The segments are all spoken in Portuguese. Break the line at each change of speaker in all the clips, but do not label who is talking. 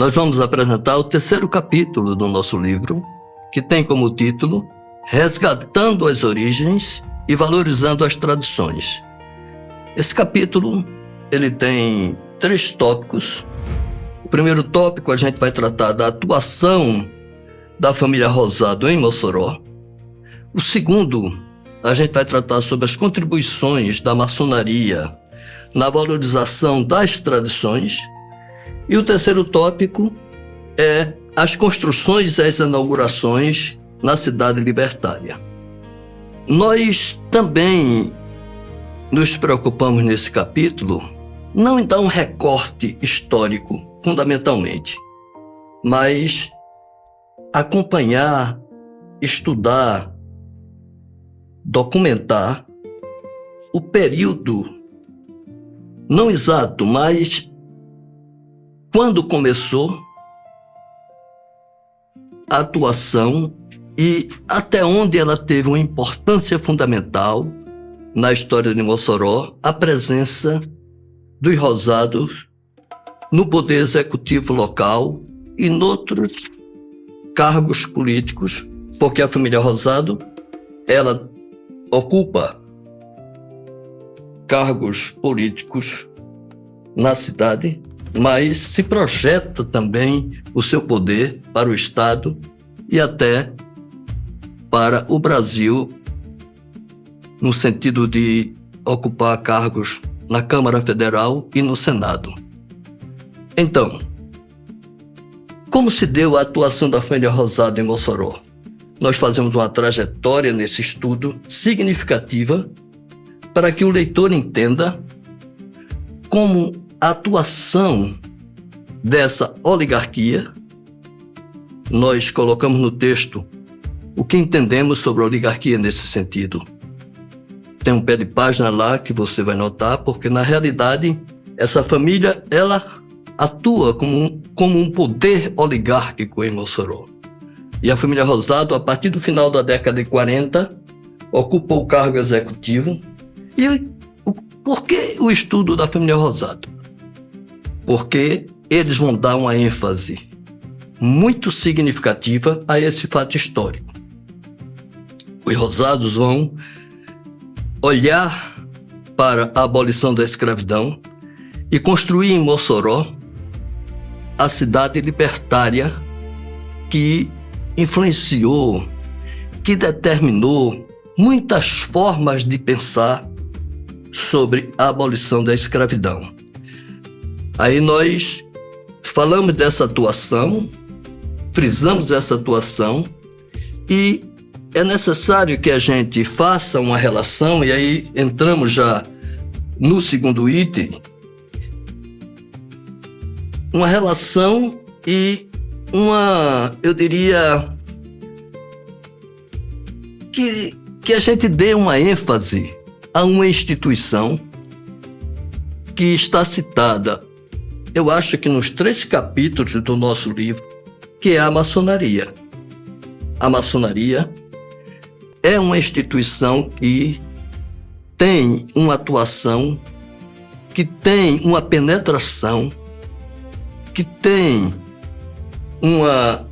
nós vamos apresentar o terceiro capítulo do nosso livro, que tem como título Resgatando as Origens e Valorizando as Tradições. Esse capítulo, ele tem 3 tópicos. O primeiro tópico, a gente vai tratar da atuação da família Rosado em Mossoró. O segundo, a gente vai tratar sobre as contribuições da maçonaria na valorização das tradições. E o terceiro tópico é as construções e as inaugurações na cidade libertária. Nós também nos preocupamos nesse capítulo não em dar um recorte histórico, fundamentalmente, mas acompanhar, estudar, documentar o período, não exato, mas quando começou a atuação e até onde ela teve uma importância fundamental na história de Mossoró, a presença dos Rosados no poder executivo local e noutros cargos políticos, porque a família Rosado, ela ocupa cargos políticos na cidade, mas se projeta também o seu poder para o Estado e até para o Brasil, no sentido de ocupar cargos na Câmara Federal e no Senado. Então, como se deu a atuação da família Rosado em Mossoró? Nós fazemos uma trajetória nesse estudo significativa para que o leitor entenda como a atuação dessa oligarquia. Nós colocamos no texto o que entendemos sobre a oligarquia nesse sentido. Tem um pé de página lá que você vai notar, porque na realidade essa família, ela atua como um poder oligárquico em Mossoró. E a família Rosado, a partir do final da década de 40, ocupa o cargo executivo. E por que o estudo da família Rosado? Porque eles vão dar uma ênfase muito significativa a esse fato histórico. Os Rosados vão olhar para a abolição da escravidão e construir em Mossoró a cidade libertária que influenciou, que determinou muitas formas de pensar sobre a abolição da escravidão. Aí nós falamos dessa atuação, frisamos essa atuação e é necessário que a gente faça uma relação, e aí entramos já no segundo item, uma relação e eu diria, que a gente dê uma ênfase a uma instituição que está citada, eu acho que nos 3 capítulos do nosso livro, que é a maçonaria. A maçonaria é uma instituição que tem uma atuação, que tem uma penetração, que tem uma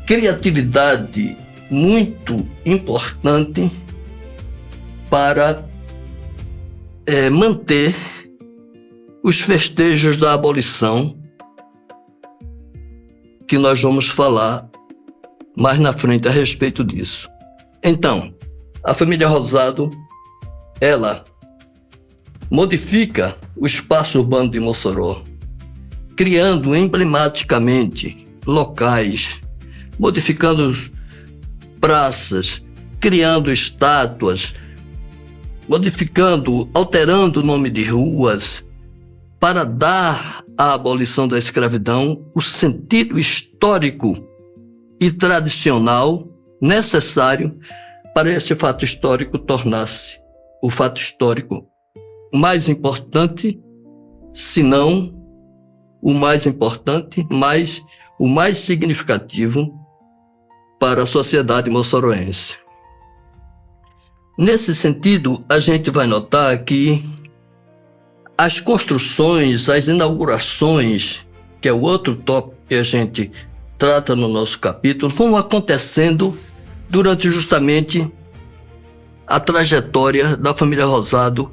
criatividade muito importante para manter os festejos da abolição, que nós vamos falar mais na frente a respeito disso. Então, a família Rosado, ela modifica o espaço urbano de Mossoró, criando emblematicamente locais, modificando praças, criando estátuas, modificando, alterando o nome de ruas, para dar à abolição da escravidão o sentido histórico e tradicional necessário para esse fato histórico tornar-se o fato histórico mais importante, se não o mais importante, mas o mais significativo para a sociedade moçoroense. Nesse sentido, a gente vai notar que as construções, as inaugurações, que é o outro tópico que a gente trata no nosso capítulo vão acontecendo durante justamente a trajetória da família Rosado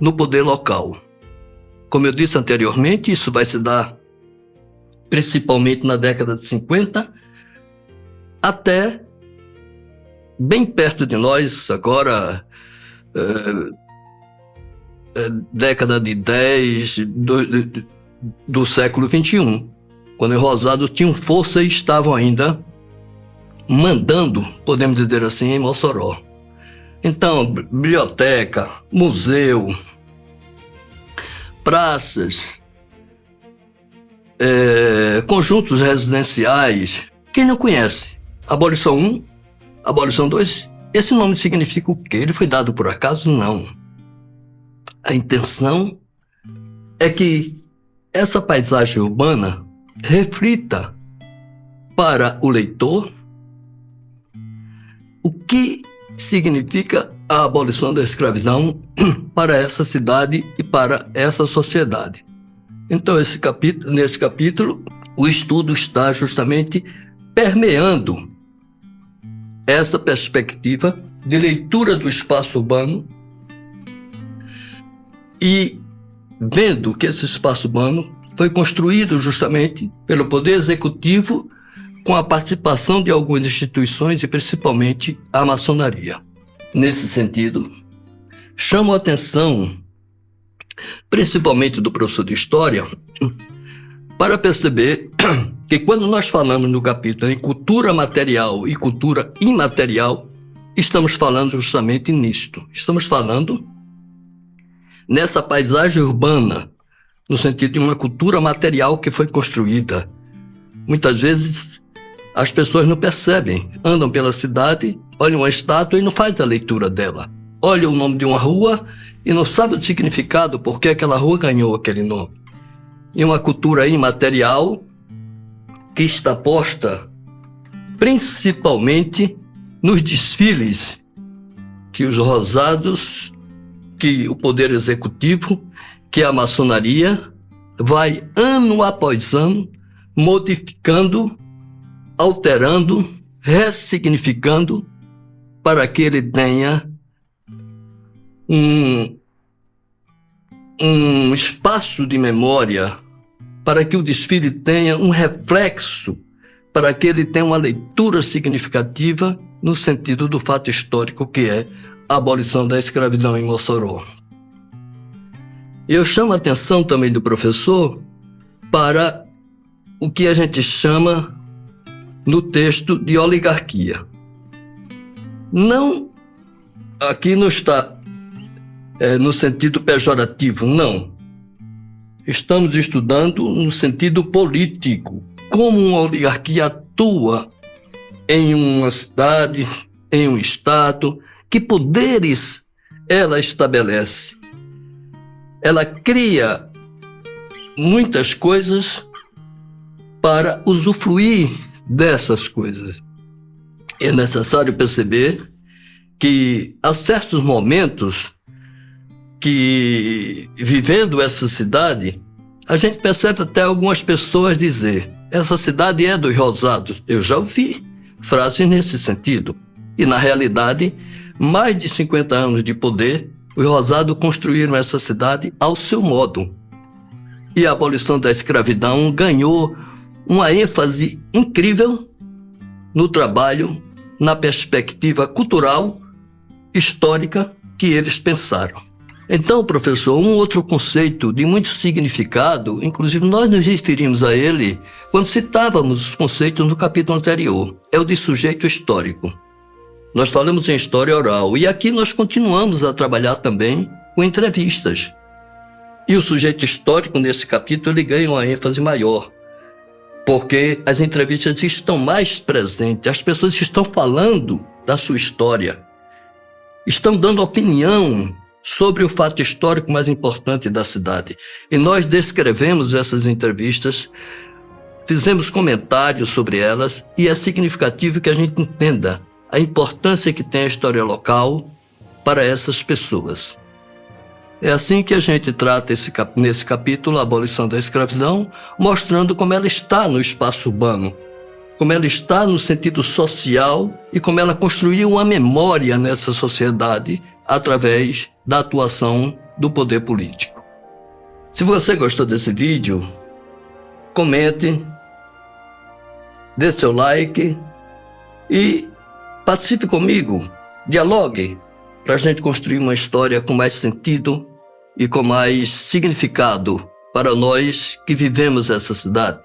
no poder local. Como eu disse anteriormente, isso vai se dar principalmente na década de 50, até bem perto de nós, agora década de 10 do século XXI, quando os Rosados tinham força e estavam ainda mandando, podemos dizer assim, em Mossoró. Então, biblioteca, museu, praças, conjuntos residenciais. Quem não conhece? Abolição 1, Abolição 2, esse nome significa o quê? Ele foi dado por acaso? Não. A intenção é que essa paisagem urbana reflita para o leitor o que significa a abolição da escravidão para essa cidade e para essa sociedade. Então, nesse capítulo, o estudo está justamente permeando essa perspectiva de leitura do espaço urbano e vendo que esse espaço urbano foi construído justamente pelo Poder Executivo com a participação de algumas instituições e principalmente a maçonaria. Nesse sentido, chamo a atenção, principalmente do professor de História, para perceber que quando nós falamos no capítulo em cultura material e cultura imaterial, estamos falando justamente nisto. Estamos falando nessa paisagem urbana, no sentido de uma cultura material que foi construída. Muitas vezes as pessoas não percebem, andam pela cidade, olham uma estátua e não fazem a leitura dela. Olham o nome de uma rua e não sabem o significado, porque aquela rua ganhou aquele nome. E uma cultura imaterial que está posta principalmente nos desfiles que os Rosados, que o Poder Executivo, que a maçonaria vai ano após ano modificando, alterando, ressignificando para que ele tenha um espaço de memória, para que o desfile tenha um reflexo, para que ele tenha uma leitura significativa no sentido do fato histórico que é a abolição da escravidão em Mossoró. Eu chamo a atenção também do professor para o que a gente chama no texto de oligarquia. Não, aqui não está no sentido pejorativo, não. Estamos estudando no sentido político, como uma oligarquia atua em uma cidade, em um estado, que poderes ela estabelece. Ela cria muitas coisas para usufruir dessas coisas. É necessário perceber que há certos momentos que, vivendo essa cidade, a gente percebe até algumas pessoas dizer: essa cidade é dos Rosados. Eu já ouvi frases nesse sentido. E, na realidade, mais de 50 anos de poder, os Rosados construíram essa cidade ao seu modo. E a abolição da escravidão ganhou uma ênfase incrível no trabalho, na perspectiva cultural, histórica que eles pensaram. Então, professor, um outro conceito de muito significado, inclusive nós nos referimos a ele quando citávamos os conceitos no capítulo anterior, é o de sujeito histórico. Nós falamos em história oral e aqui nós continuamos a trabalhar também com entrevistas. E o sujeito histórico, nesse capítulo, ele ganha uma ênfase maior, porque as entrevistas estão mais presentes, as pessoas estão falando da sua história, estão dando opinião sobre o fato histórico mais importante da cidade. E nós descrevemos essas entrevistas, fizemos comentários sobre elas, e é significativo que a gente entenda a importância que tem a história local para essas pessoas. É assim que a gente trata nesse capítulo a abolição da escravidão, mostrando como ela está no espaço urbano, como ela está no sentido social e como ela construiu uma memória nessa sociedade através da atuação do poder político. Se você gostou desse vídeo, comente, dê seu like e participe comigo, dialogue, para a gente construir uma história com mais sentido e com mais significado para nós que vivemos essa cidade.